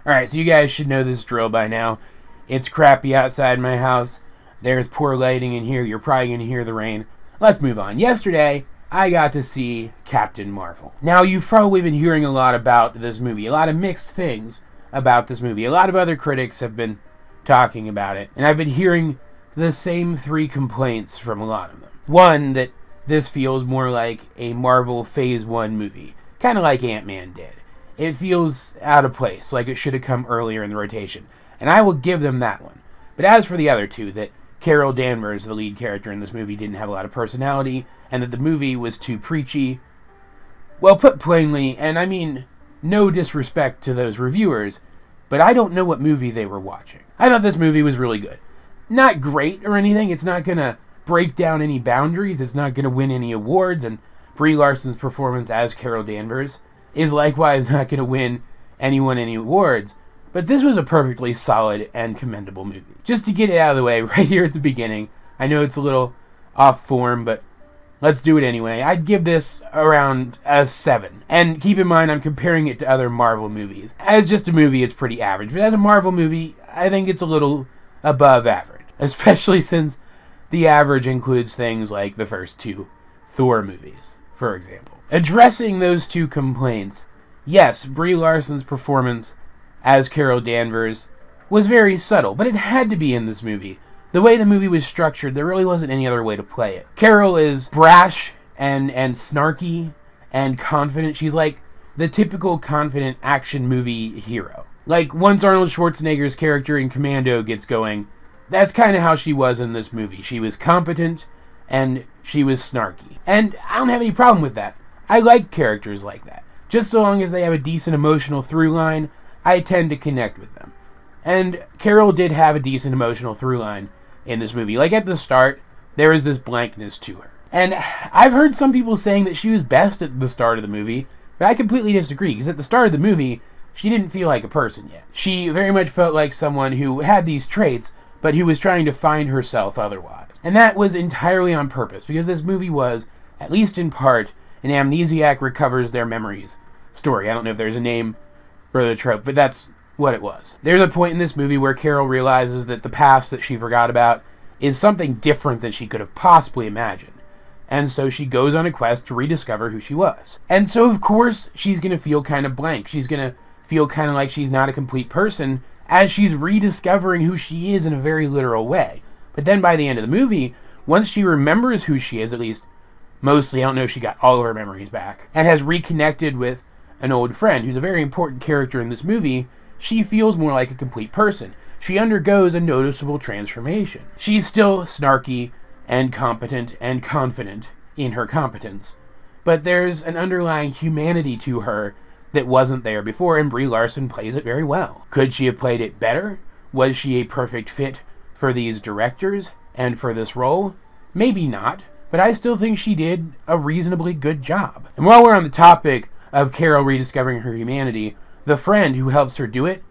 Alright, so you guys should know this drill by now. It's crappy outside my house. There's poor lighting in here. You're probably going to hear the rain. Let's move on. Yesterday, I got to see Captain Marvel. Now, you've probably been hearing a lot about this movie. A lot of mixed things about this movie. A lot of other critics have been talking about it. And I've been hearing the same 3 complaints from a lot of them. One, that this feels more like a Marvel Phase 1 movie. Kind of like Ant-Man did. It feels out of place, like it should have come earlier in the rotation. And I will give them that one. But as for the other 2, that Carol Danvers, the lead character in this movie, didn't have a lot of personality, and that the movie was too preachy, well, put plainly, and I mean no disrespect to those reviewers, but I don't know what movie they were watching. I thought this movie was really good. Not great or anything. It's not going to break down any boundaries. It's not going to win any awards, and Brie Larson's performance as Carol Danvers is likewise not going to win anyone any awards, but this was a perfectly solid and commendable movie. Just to get it out of the way right here at the beginning, I know it's a little off form, but let's do it anyway. I'd give this around a 7. And keep in mind, I'm comparing it to other Marvel movies. As just a movie, it's pretty average, but as a Marvel movie, I think it's a little above average, especially since the average includes things like the first 2 Thor movies, for example. Addressing those 2 complaints, yes, Brie Larson's performance as Carol Danvers was very subtle, but it had to be in this movie. The way the movie was structured, there really wasn't any other way to play it. Carol is brash and snarky and confident. She's like the typical confident action movie hero. Like, once Arnold Schwarzenegger's character in Commando gets going, that's kind of how she was in this movie. She was competent, and she was snarky. And I don't have any problem with that. I like characters like that. Just so long as they have a decent emotional through line, I tend to connect with them. And Carol did have a decent emotional through line in this movie. Like, at the start, there is this blankness to her. And I've heard some people saying that she was best at the start of the movie, but I completely disagree, because at the start of the movie, she didn't feel like a person yet. She very much felt like someone who had these traits, but who was trying to find herself otherwise. And that was entirely on purpose, because this movie was, at least in part, an amnesiac recovers their memories story. I don't know if there's a name for the trope, but that's what it was. There's a point in this movie where Carol realizes that the past that she forgot about is something different than she could have possibly imagined. And so she goes on a quest to rediscover who she was. And so, of course, she's going to feel kind of blank. She's going to feel kind of like she's not a complete person as she's rediscovering who she is in a very literal way. But then by the end of the movie, once she remembers who she is, at least mostly, I don't know if she got all of her memories back, and has reconnected with an old friend who's a very important character in this movie, she feels more like a complete person. She undergoes a noticeable transformation. She's still snarky and competent and confident in her competence, but there's an underlying humanity to her that wasn't there before, and Brie Larson plays it very well. Could she have played it better? Was she a perfect fit for these directors and for this role? Maybe not, but I still think she did a reasonably good job. And while we're on the topic of Carol rediscovering her humanity, the friend who helps her do it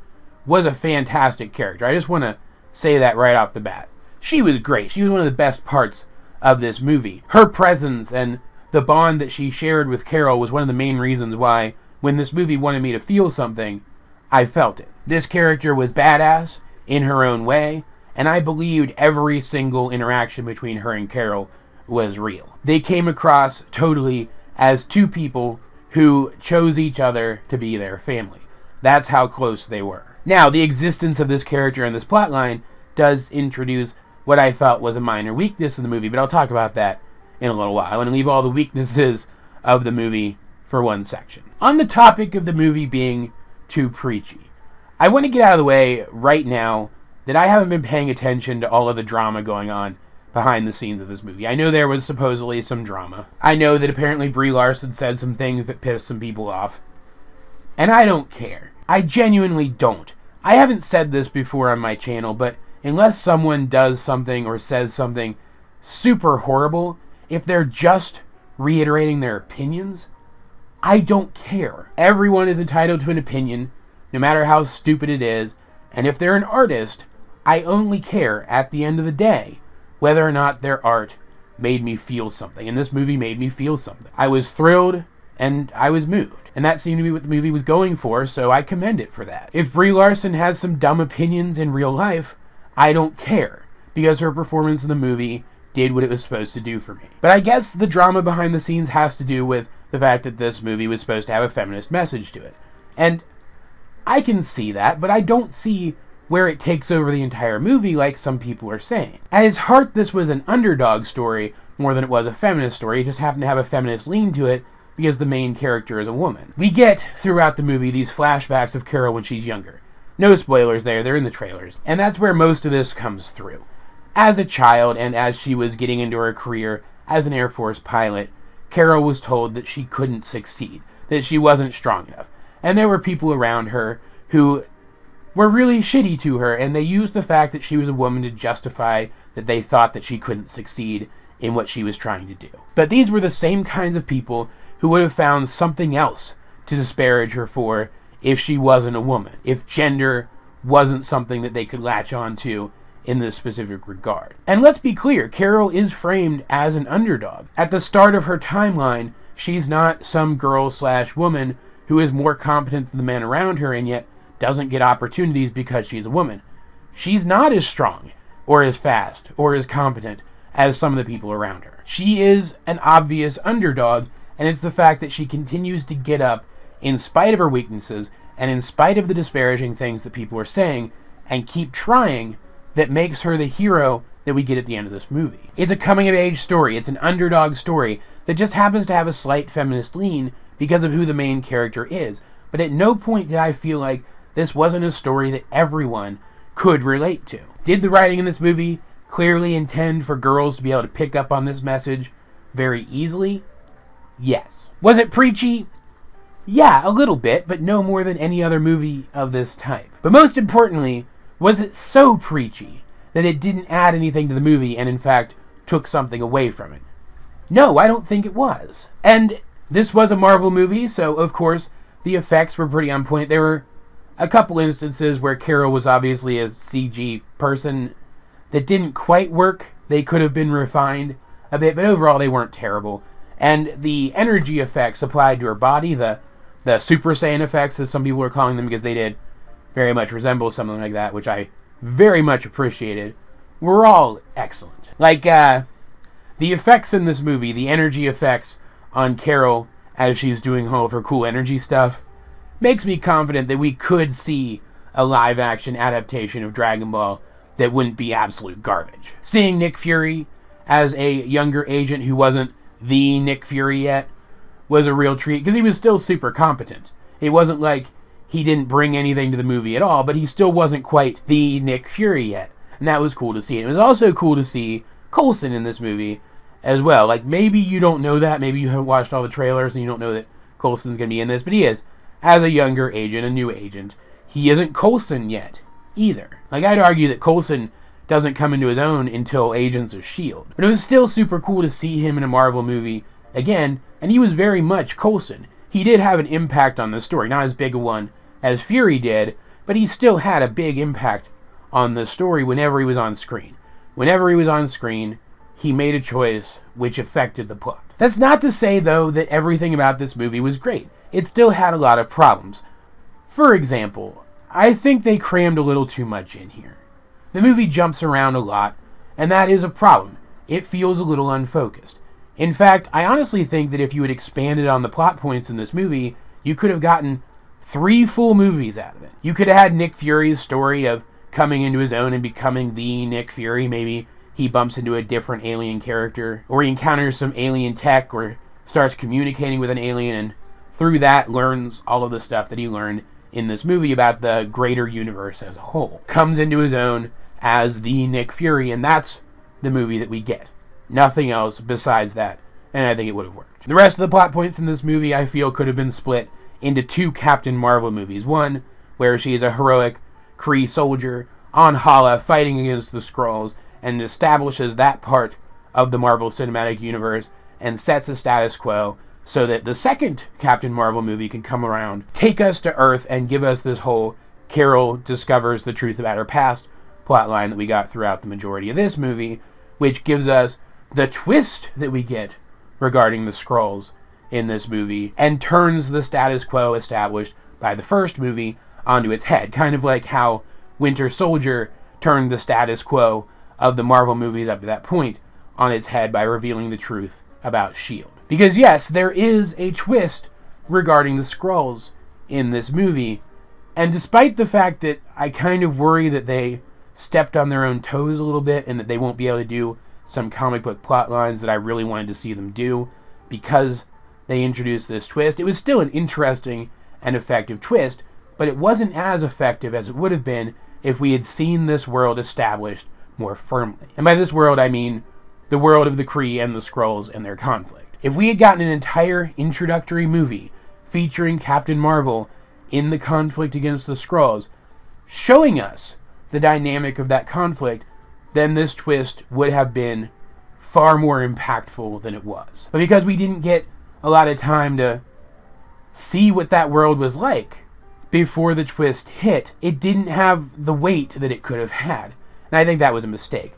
was a fantastic character. I just want to say that right off the bat. She was great. She was one of the best parts of this movie. Her presence and the bond that she shared with Carol was one of the main reasons why, when this movie wanted me to feel something, I felt it. This character was badass in her own way, and I believed every single interaction between her and Carol was real. They came across totally as 2 people who chose each other to be their family. That's how close they were. Now, the existence of this character and this plotline does introduce what I felt was a minor weakness in the movie, but I'll talk about that in a little while, and leave all the weaknesses of the movie for one section. On the topic of the movie being too preachy, I want to get out of the way right now that I haven't been paying attention to all of the drama going on behind the scenes of this movie. I know there was supposedly some drama. I know that apparently Brie Larson said some things that pissed some people off. And I don't care. I genuinely don't. I haven't said this before on my channel, but unless someone does something or says something super horrible, if they're just reiterating their opinions, I don't care. Everyone is entitled to an opinion, no matter how stupid it is, and if they're an artist, I only care at the end of the day whether or not their art made me feel something. And this movie made me feel something. I was thrilled and I was moved. And that seemed to be what the movie was going for, so I commend it for that. If Brie Larson has some dumb opinions in real life, I don't care, because her performance in the movie did what it was supposed to do for me. But I guess the drama behind the scenes has to do with the fact that this movie was supposed to have a feminist message to it. And I can see that, but I don't see where it takes over the entire movie like some people are saying. At its heart, this was an underdog story more than it was a feminist story. It just happened to have a feminist lean to it because the main character is a woman. We get, throughout the movie, these flashbacks of Carol when she's younger. No spoilers there, they're in the trailers. And that's where most of this comes through. As a child, and as she was getting into her career as an Air Force pilot, Carol was told that she couldn't succeed, that she wasn't strong enough. And there were people around her who were really shitty to her, and they used the fact that she was a woman to justify that they thought that she couldn't succeed in what she was trying to do. But these were the same kinds of people who would have found something else to disparage her for if she wasn't a woman, if gender wasn't something that they could latch on to in this specific regard. And let's be clear, Carol is framed as an underdog. At the start of her timeline, she's not some girl/woman who is more competent than the men around her and yet doesn't get opportunities because she's a woman. She's not as strong, or as fast, or as competent as some of the people around her. She is an obvious underdog, and it's the fact that she continues to get up in spite of her weaknesses, and in spite of the disparaging things that people are saying, and keep trying, that makes her the hero that we get at the end of this movie. It's a coming-of-age story. It's an underdog story that just happens to have a slight feminist lean because of who the main character is. But at no point did I feel like this wasn't a story that everyone could relate to. Did the writing in this movie clearly intend for girls to be able to pick up on this message very easily? Yes. Was it preachy? Yeah, a little bit, but no more than any other movie of this type. But most importantly, was it so preachy that it didn't add anything to the movie and in fact took something away from it? No, I don't think it was. And this was a Marvel movie, so of course the effects were pretty on point. There were a couple instances where Carol was obviously a CG person that didn't quite work. They could have been refined a bit, but overall they weren't terrible. And the energy effects applied to her body, the Super Saiyan effects, as some people are calling them, because they did very much resemble something like that, which I very much appreciated, were all excellent. Like, the effects in this movie, the energy effects on Carol as she's doing all of her cool energy stuff, makes me confident that we could see a live-action adaptation of Dragon Ball that wouldn't be absolute garbage. Seeing Nick Fury as a younger agent who wasn't the Nick Fury yet was a real treat, because he was still super competent. It wasn't like he didn't bring anything to the movie at all, but he still wasn't quite the Nick Fury yet. And that was cool to see. And it was also cool to see Coulson in this movie as well. Like, maybe you don't know that. Maybe you haven't watched all the trailers and you don't know that Coulson's going to be in this. But he is. As a younger agent, a new agent. He isn't Coulson yet either. Like, I'd argue that Coulson doesn't come into his own until Agents of S.H.I.E.L.D. But it was still super cool to see him in a Marvel movie again. And he was very much Coulson. He did have an impact on the story. Not as big a one as Fury did, but he still had a big impact on the story whenever he was on screen. Whenever he was on screen, he made a choice which affected the plot. That's not to say, though, that everything about this movie was great. It still had a lot of problems. For example, I think they crammed a little too much in here. The movie jumps around a lot, and that is a problem. It feels a little unfocused. In fact, I honestly think that if you had expanded on the plot points in this movie, you could have gotten 3 full movies out of it. You could have had Nick Fury's story of coming into his own and becoming the Nick Fury. Maybe he bumps into a different alien character, or he encounters some alien tech, or starts communicating with an alien, and through that learns all of the stuff that he learned in this movie about the greater universe as a whole. Comes into his own as the Nick Fury, and that's the movie that we get. Nothing else besides that, and I think it would have worked. The rest of the plot points in this movie, I feel, could have been split into 2 Captain Marvel movies. One, where she is a heroic Kree soldier on Hala fighting against the Skrulls, and establishes that part of the Marvel Cinematic Universe and sets a status quo so that the second Captain Marvel movie can come around, take us to Earth, and give us this whole Carol discovers the truth about her past plotline that we got throughout the majority of this movie, which gives us the twist that we get regarding the Skrulls in this movie and turns the status quo established by the first movie onto its head. Kind of like how Winter Soldier turned the status quo of the Marvel movies up to that point on its head by revealing the truth about S.H.I.E.L.D. Because yes, there is a twist regarding the Skrulls in this movie, and despite the fact that I kind of worry that they stepped on their own toes a little bit and that they won't be able to do some comic book plot lines that I really wanted to see them do because they introduced this twist, it was still an interesting and effective twist, but it wasn't as effective as it would have been if we had seen this world established more firmly. And by this world, I mean the world of the Kree and the Skrulls and their conflict. If we had gotten an entire introductory movie featuring Captain Marvel in the conflict against the Skrulls, showing us the dynamic of that conflict, then this twist would have been far more impactful than it was. But because we didn't get a lot of time to see what that world was like before the twist hit, it didn't have the weight that it could have had. And I think that was a mistake.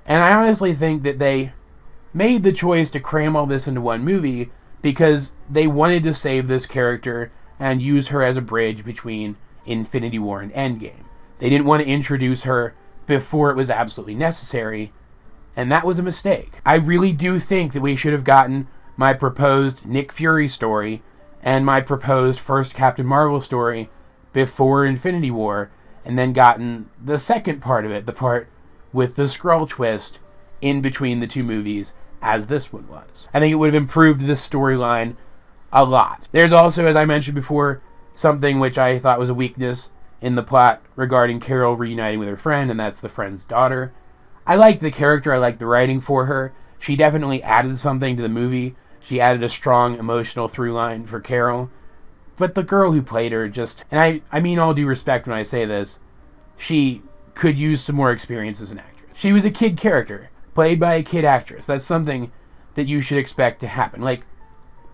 And I honestly think that they made the choice to cram all this into one movie because they wanted to save this character and use her as a bridge between Infinity War and Endgame. They didn't want to introduce her before it was absolutely necessary, and that was a mistake. I really do think that we should have gotten my proposed Nick Fury story and my proposed first Captain Marvel story before Infinity War, and then gotten the second part of it, the part with the Skrull twist, in between the two movies, as this one was. I think it would have improved this storyline a lot. There's also, as I mentioned before, something which I thought was a weakness in the plot regarding Carol reuniting with her friend, and that's the friend's daughter. I liked the character, I liked the writing for her. She definitely added something to the movie. She added a strong emotional through line for Carol. But the girl who played her just, and I mean all due respect when I say this, she could use some more experience as an actress. She was a kid character, played by a kid actress. That's something that you should expect to happen. Like,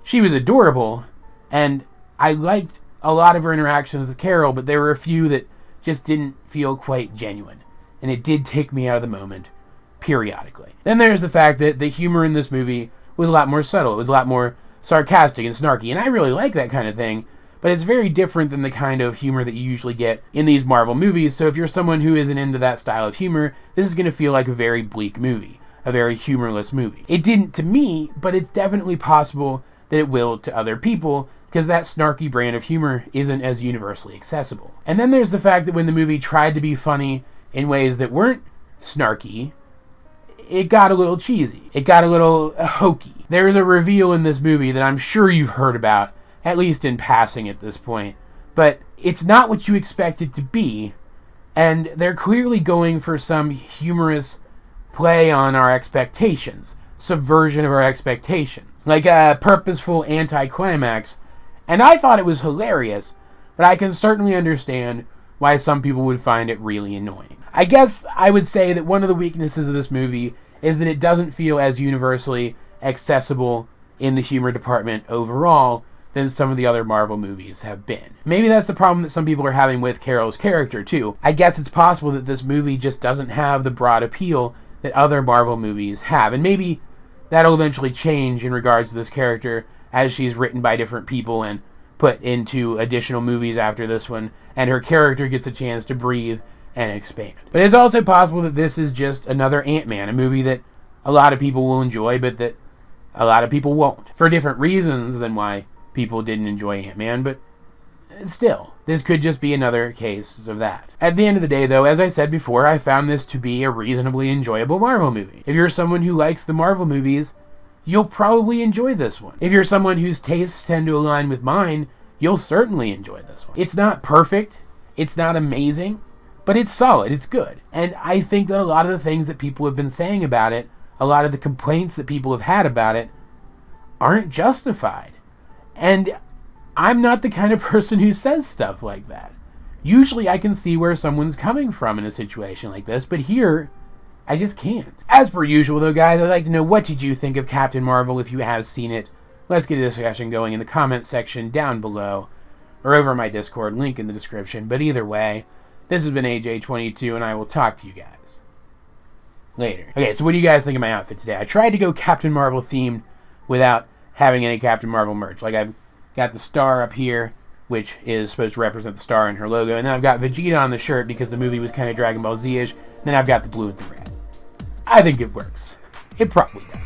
she was adorable, and I liked a lot of her interactions with Carol, but there were a few that just didn't feel quite genuine. And it did take me out of the moment, periodically. Then there's the fact that the humor in this movie was a lot more subtle. It was a lot more sarcastic and snarky, and I really like that kind of thing, but it's very different than the kind of humor that you usually get in these Marvel movies, so if you're someone who isn't into that style of humor, this is going to feel like a very bleak movie, a very humorless movie. It didn't to me, but it's definitely possible that it will to other people, because that snarky brand of humor isn't as universally accessible. And then there's the fact that when the movie tried to be funny in ways that weren't snarky, it got a little cheesy. It got a little hokey. There's a reveal in this movie that I'm sure you've heard about, at least in passing at this point, but it's not what you expect it to be, and they're clearly going for some humorous play on our expectations, subversion of our expectations, like a purposeful anticlimax, and I thought it was hilarious, but I can certainly understand why some people would find it really annoying. I guess I would say that one of the weaknesses of this movie is that it doesn't feel as universally accessible in the humor department overall than some of the other Marvel movies have been. Maybe that's the problem that some people are having with Carol's character too. I guess it's possible that this movie just doesn't have the broad appeal that other Marvel movies have, and maybe that'll eventually change in regards to this character as she's written by different people and put into additional movies after this one, and her character gets a chance to breathe and expand. But it's also possible that this is just another Ant-Man, a movie that a lot of people will enjoy, but that a lot of people won't, for different reasons than why people didn't enjoy Ant-Man, but still, this could just be another case of that. At the end of the day, though, as I said before, I found this to be a reasonably enjoyable Marvel movie. If you're someone who likes the Marvel movies, you'll probably enjoy this one. If you're someone whose tastes tend to align with mine, you'll certainly enjoy this one. It's not perfect, it's not amazing, but it's solid, it's good. And I think that a lot of the things that people have been saying about it, a lot of the complaints that people have had about it, aren't justified. And I'm not the kind of person who says stuff like that. Usually I can see where someone's coming from in a situation like this, but here, I just can't. As per usual though, guys, I'd like to know, what did you think of Captain Marvel if you have seen it? Let's get a discussion going in the comment section down below, or over my Discord, link in the description. But either way, this has been AJ22, and I will talk to you guys later. Okay, so what do you guys think of my outfit today? I tried to go Captain Marvel themed without having any Captain Marvel merch. Like, I've got the star up here, which is supposed to represent the star in her logo, and then I've got Vegeta on the shirt because the movie was kind of Dragon Ball Z-ish, and then I've got the blue and the red. I think it works. It probably does.